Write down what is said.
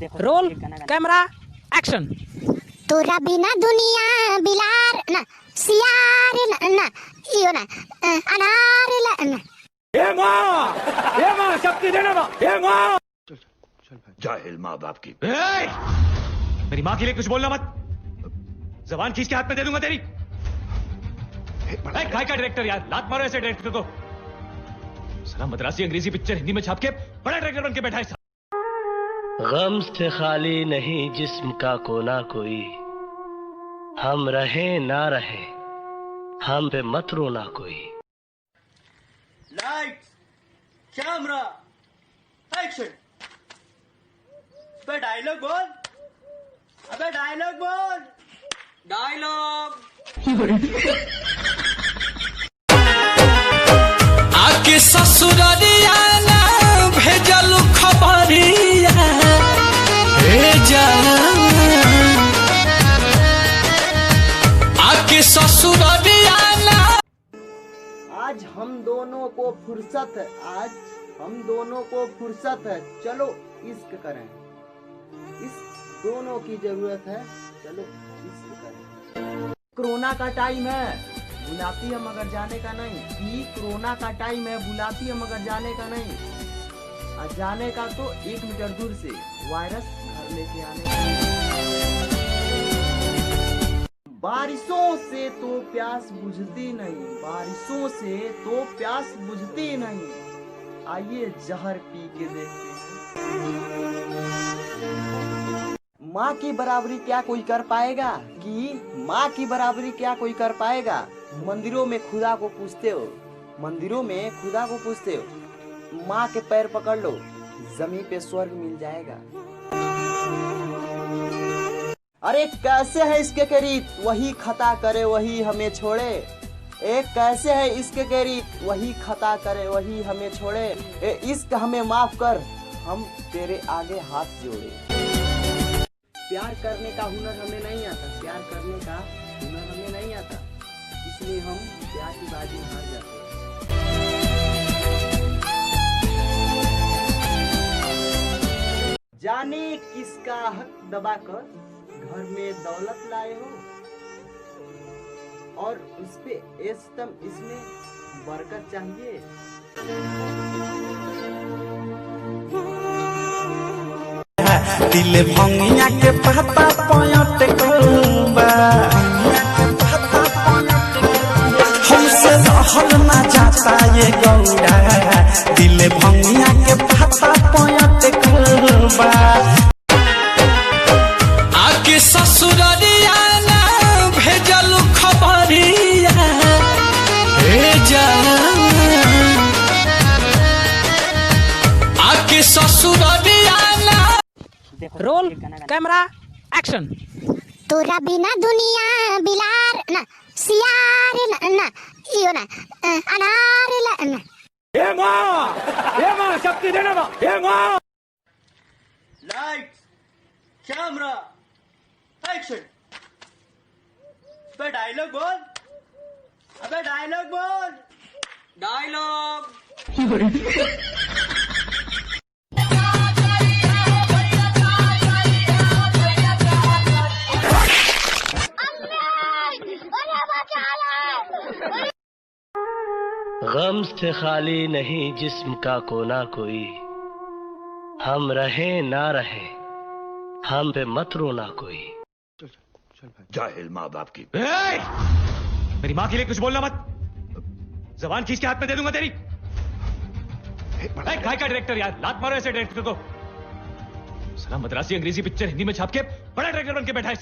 Roll camera action. तोरा बिना दुनिया बिलार ना सियार ना इयो ना अनार ना हे माँ शक्ति देना माँ, हे माँ। जाहिल माँ बाप की। मेरी माँ के लिए कुछ बोलना मत, जबान खींच के हाथ में दे दूंगा तेरी। काय का डायरेक्टर यार, लात मारो ऐसे डायरेक्टर को। साला मद्रासी अंग्रेजी पिक्चर हिंदी में छाप के बड़ा डायरेक्टर बन के बैठा है। गम से खाली नहीं जिस्म का कोना कोई, हम रहे ना रहे हम पे मत रोना कोई। Lights camera action. डायलॉग बोल, अबे डायलॉग बोल, डायलॉग। आके ससुरारिया ना भेजल खबरिया भेजा, आके ससुरारिया ना। आज हम दोनों को फुर्सत है, आज हम दोनों को फुर्सत है, चलो इश्क करें। इस दोनों की जरूरत है, चलो इश्क करें। कोरोना का टाइम है, बुलाती है मगर जाने का नहीं। ये कोरोना का टाइम है, बुलाती है मगर जाने का नहीं। और जाने का तो 1 मीटर दूर से वायरस घर लेके आने का। बारिशों से तो प्यास बुझती नहीं, बारिशों से तो प्यास बुझती नहीं। आइए जहर पी के देखते हैं। माँ की बराबरी क्या कोई कर पाएगा? कि माँ की बराबरी क्या कोई कर पाएगा? मंदिरों में खुदा को पूछते हो, मंदिरों में खुदा को पूछते हो, माँ के पैर पकड़ लो, जमीन पे स्वर्ग मिल जाएगा। अरे कैसे है इसके करीब, वही खता करे वही हमें छोड़े। एक कैसे है इसके करीब, वही खता करे वही हमें छोड़े। ए इश्क हमें माफ कर, हम तेरे आगे हाथ जोड़े। प्यार करने का हुनर हमें नहीं आता, प्यार करने का हुनर हमें नहीं आता, इसलिए हम प्यार की बाजी हार जाते हैं। जाने किसका हक दबाकर घर में दौलत लाए हो, और उस पे एस्तम इसमें बरकत चाहिए। दिल भंगिया के पता पयट करूंबा, हमसे रहल ना जाता ये गौड़ा। दिल भंगिया के पता पयट करूंबा, आके ससुरारिया ना भेजल खबरिया भेजा, आके ससुरारिया ना। Roll camera action. तोरा बिना दुनिया बिलार ना सियार ना इयो ना अनार ना हे माँ शक्ति देना माँ, हे माँ। Lights camera action. डायलॉग बोल, अबे डायलॉग बोल, डायलॉग। गम से खाली नहीं जिस्म का कोना कोई, हम रहे ना रहे हम पे मत रोना कोई। जाहिल माँ बाप की। मेरी माँ के लिए कुछ बोलना मत, जबान खींच के हाथ में दे दूंगा तेरी। काय का डायरेक्टर यार, लात मारो ऐसे डायरेक्टर को। साला मद्रासी अंग्रेजी पिक्चर हिंदी में छाप के बड़ा डायरेक्टर बन के बैठा है।